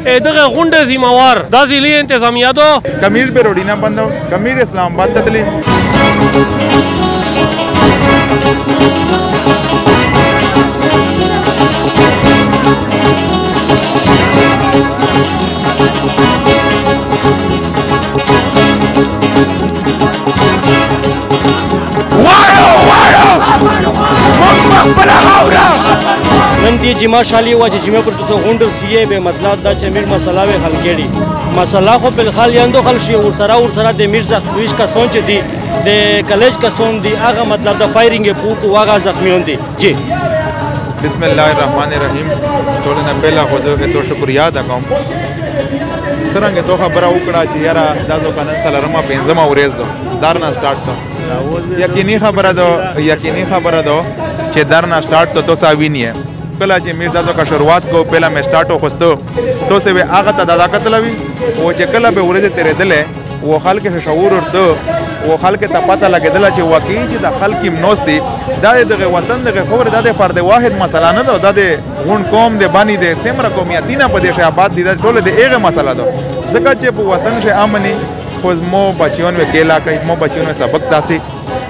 دغه غونډه ذمہوار دا ضلعي انتظامیاتو کمیر به روډینا بندو کمیر اسلام آباد ته تللی نن دی جمعه شالی و چې جمعه پر تاسو غونډه سیه به مطلب دا چې میر مسله به حل کړي مسله خو په خال یاندو خل شي ور سره د میرزا ویش کا سوچ دی د کالج کا سون دی هغه مطلب د فایرینګ پوک واغه زخمیون دي جی بسم الله الرحمن الرحیم ټول نه پہلا خو زه ته شکریا ادا کوم سرنګ ته خبره وکړه چې یاره دا ځو کنن سلرما پنځمه ورځ دو دارنا سٹارټ تو یقیني خبره ده چې دارنا سٹارټ تو ساوینی ہے کله چې میر دازو کا شروعات کو پہلا میں سٹارټ خوستو تو سے به هغه ته دادا کتلوي او چې کله به ورځ تیرې دله و خلک شعور ورته و خلک ته پته لګیدل چې واقعي چې د خلک منوستي دا دغه وطن دغه خبر د فرد واحد مسله نه ده د غون قوم د بانی د سمره قومیتینه په دیش آباد دي ټول د ایغه مسله ده ځکه چې په وطن شه امني خو مو بچیون وکیلا کوي مو بچیون سبق تاسي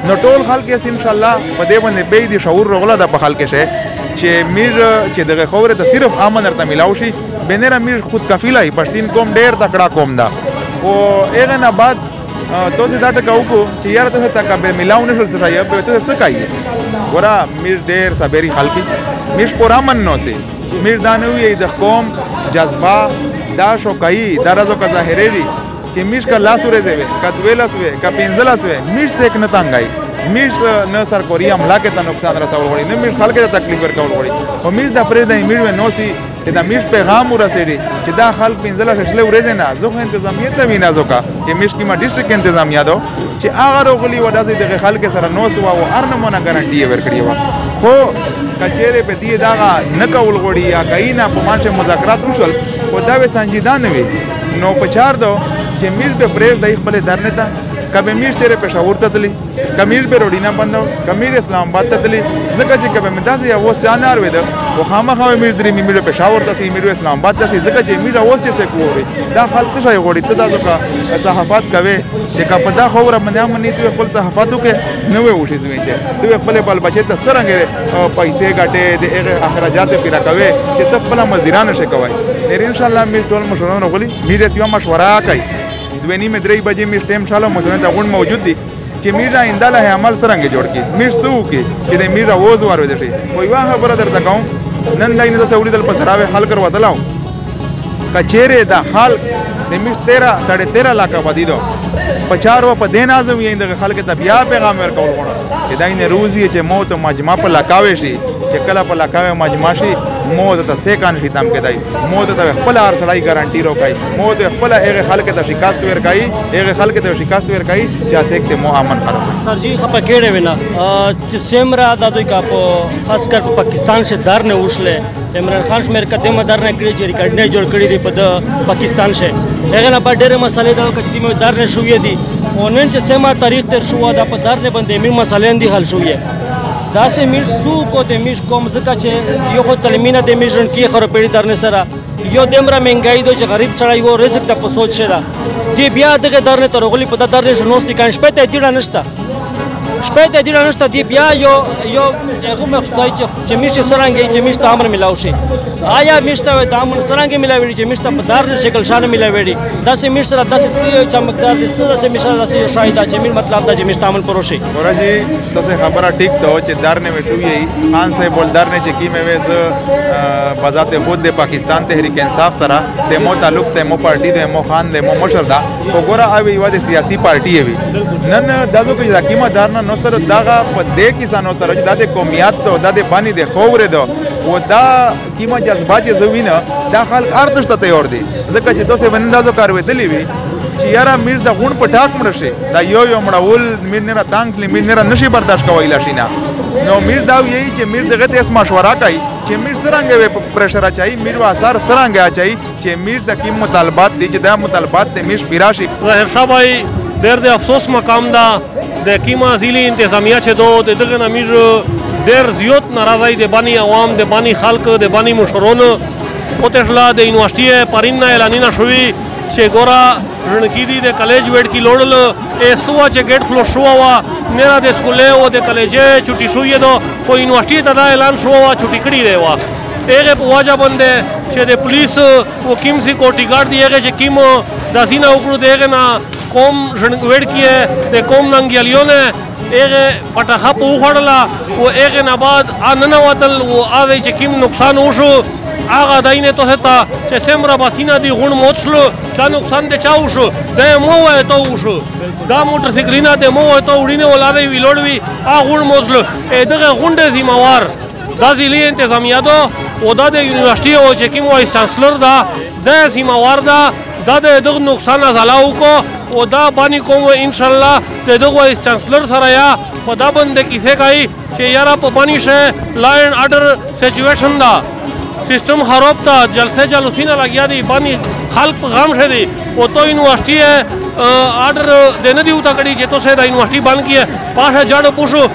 نو ټول خلک ان شاء الله په دې باندې به دي شعور رغله د په خلک شه چې میر چې دغه خبره ته صرف امن ارته ملاو شي بنره میر خود کفیله پښتین قوم ډیر تکړه قوم ده او هغه نه بعد تو سے دا ټکاو کو چې یار ته تک به ملاو نه شل ځای به ته څه کوي ورا میر ډیر صبري خلکی میر پور امن نو سي میر دانوي د قوم جذبه دا شو کوي درازو کا ظاهري چې میر کا لاس ورځي کا دویلاس وي کا پنځلاس وي میر سے یک نه تنګای میر نه سر کوریا حمله کې ته نقصان رسول غوړي نه میر خلک ته تکلیف ورکول غوړي او میر د پرې د میر نو سي چې دا میر پیغام ورسېږي چې دا خلک پنځله شله ورځي نه ځکه انتظامیت ته وینا ځکه چې میر کی ما ډیسټریکټ انتظامیه دو چې هغه غلي وداسې د خلک سره نو سو او ارنمونه ګارانټي ورکړي و خو کچېره په دې دا نه کول غوړي یا کینا په ماشه مذاکرات وشول او دا و سنجیدان وي نو پچار دو چې میر په پریز د خپل درنه ته کبه میر چیرې پېښور ته تللی کمیر به روډینا بندو کمیر اسلام آباد ته تللی ځکه چې کبه مدازه یا وسانار وې ده او خامخا میر درې میر پېښور ته میر اسلام آباد ته ځکه چې میر اوسې څه کوي دا خلک شي غوړي ته دا ځکه صحافت کوي چې کله دا خبره باندې امنیت خپل صحافتو کې نه وي وشي زوی چې دوی خپل بل بچي ته سرنګ پیسې ګټي د اخراجات پیرا کوي چې ته خپل مزدورانه شي کوي ان شاء الله میر ټول مشورونه غوړي میر یو مشوره کوي دوی نیمه درې بجې میر ټیم شاله مشورونه ته غون موجود دي چې میر آینده له عمل سرنګ جوړ کی میر سو کی چې د میر اوز وارو دي شي وای واه خبره درته کوم نن داینه د سعودي دل پسراوي حل کر وتلاو کچېره د حال د میر 13.5 लाख آبادی دو 50 په دین اعظم یې د خلک ته بیا پیغام ورکول غواړم چې داینه روزي چې موت مجمع په لکاوي شي چې کله په لکاوي مجمع شي موت ته سیکان هیتام کېدای موت ته خپل هر سړی ګارانټي روکای موت خپل هغه خلک ته شکایت ورکای هغه خلک ته شکایت ورکای چې سیک ته مو امن خراب سر جی خپه کېړې وینا چې سیمرا د دوی کا په خاص کر پاکستان سے در نه وشله عمران خان شمیر کته مدار نه کړی چې ریکارډ نه جوړ کړی دی په پاکستان سے هغه نه په ډېر مسلې دا کچې مې در نه شوې دي او نن چې سیمه تاریخ تر شو دا په در نه باندې مې مسلې دي حل شوې دا سه میر سو کو د میر کوم ځکه چې یو خو تلمینه د میر جن کې خبره پیړی درنه سره یو دمره منګای دو چې غریب چړای وو رزق ته په سوچ شه دی بیا دغه درنه ترغلی په درنه شنوستي کان شپه ته دیړه نشته دی بیا یو هغه مخصوصای چې میر سرانګي چې میر تامر ملاو شي آیا میر ته تامر سرانګي ملاوي چې میر ته په درنه شکل شان ملاوي دا سه میر سره داسې چمکدار دي سره میر سره داسې شاید چې میر مطلب دا چې میر تامر پروشي ورجی تاسو خبره ټیک ته چې درنه وشو یي خان صاحب بول درنه چې کی مې وېز بذات خود د پاکستان تحریک انصاف سره د مو تعلق ته مو پارټي د مو خان د مو مشر دا وګوره اوی و د سیاسي پارټي وي نن دازو کې حکیمه دارنه نو سره داغه په دې کسانو سره چې د قومیت او د باندې د خوره دو و دا کیما جذبه چې زوینه دا خلک ارتشته تیار دي ځکه چې تاسو باندې کار وتلی وي چې یاره میر د غون په ټاک مړ شي دا یو مړول میر نه تانګ میر نه نشي برداشت کوي لاشینا نو میر دا وی چې میر دغه ته اس مشوره کوي چې میر سرنګ پرشر اچای میر واسار سرنګ اچای چې میر د کی مطالبات دي چې دا مطالبات د میر پیراشي ظاهر شاه بھائی ډېر د افسوس مقام دا د کیما ضلعي انتظامیه چې دو د دغه امیر ډېر زیات ناراضي د بانی عوام د بانی خلک د بانی مشرونو وتشله د یونیورسيټي پرین نه اعلانونه شوي چې ګوره ژڼکي دي د کالج ویډ کې لوړل سوه چې ګیټ کلوز شوه وه نه د سکولې او د کالجې چوټي شوې ده خو یونیورسيټي ته دا اعلان شوه وه چوټي کړې دی وه هغې په وجه باندې چې د پولیس و کوم سیکورټي ګارډ دی هغې چې کوم داسې نه وکړو د هغې نه قوم ویډ کې د قوم ننګیالیو نه هغې پټخه په وخوړله و هغې نه بعد ننوتل و هغې چې کوم نقصان وشو هغه دای نه تاسو ته چې څومره باسینه دی غون موت شلو دا نقصان د چا وشو د مو وای ته وشو دا موټر سایکلینه د مو وای ته وړینه ولاده وی لوړوي هغه غون موت شلو دغه غونډه ذمہوار دا ضلعي انتظامیه ده او دا د یونیورسيټي او چې کوم وایس چانسلر ده د ذمہوار ده دا دغه نقصان ازاله وکړو او دا باندې کوم ان شاء الله د دغه وایس چانسلر سره یا په دا باندې کیسه کوي چې یاره په باندې شه لا اینڈ آرډر سچویشن ده سیستم خراب تا جلسه جلوسینه لګیا دی باندې خلق غم شه دی او تو یونیورسيټي آرډر دنه دی وتا کړي چې تو سه د یونیورسيټي بند کیه پاشه جاړو پوشو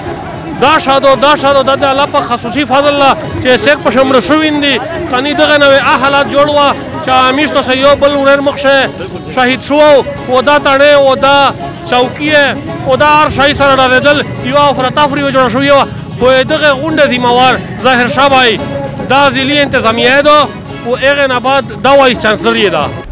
دا شادو د الله په خصوصي فضل الله چې سیک په شمر شویندي کني دغه نوې حالات جوړوا چې امیش تو سه یو بل ورن مخشه شهید شو او دا تړه او دا چوکیه او دا هر شای سره راځل یو افراتافری جوړ شو یو خو دغه غونډه ذمہوار ظاهر شابای دا ضلعي انتظامیه ده او هغې نه بعد دا وایس چانسلر یې ده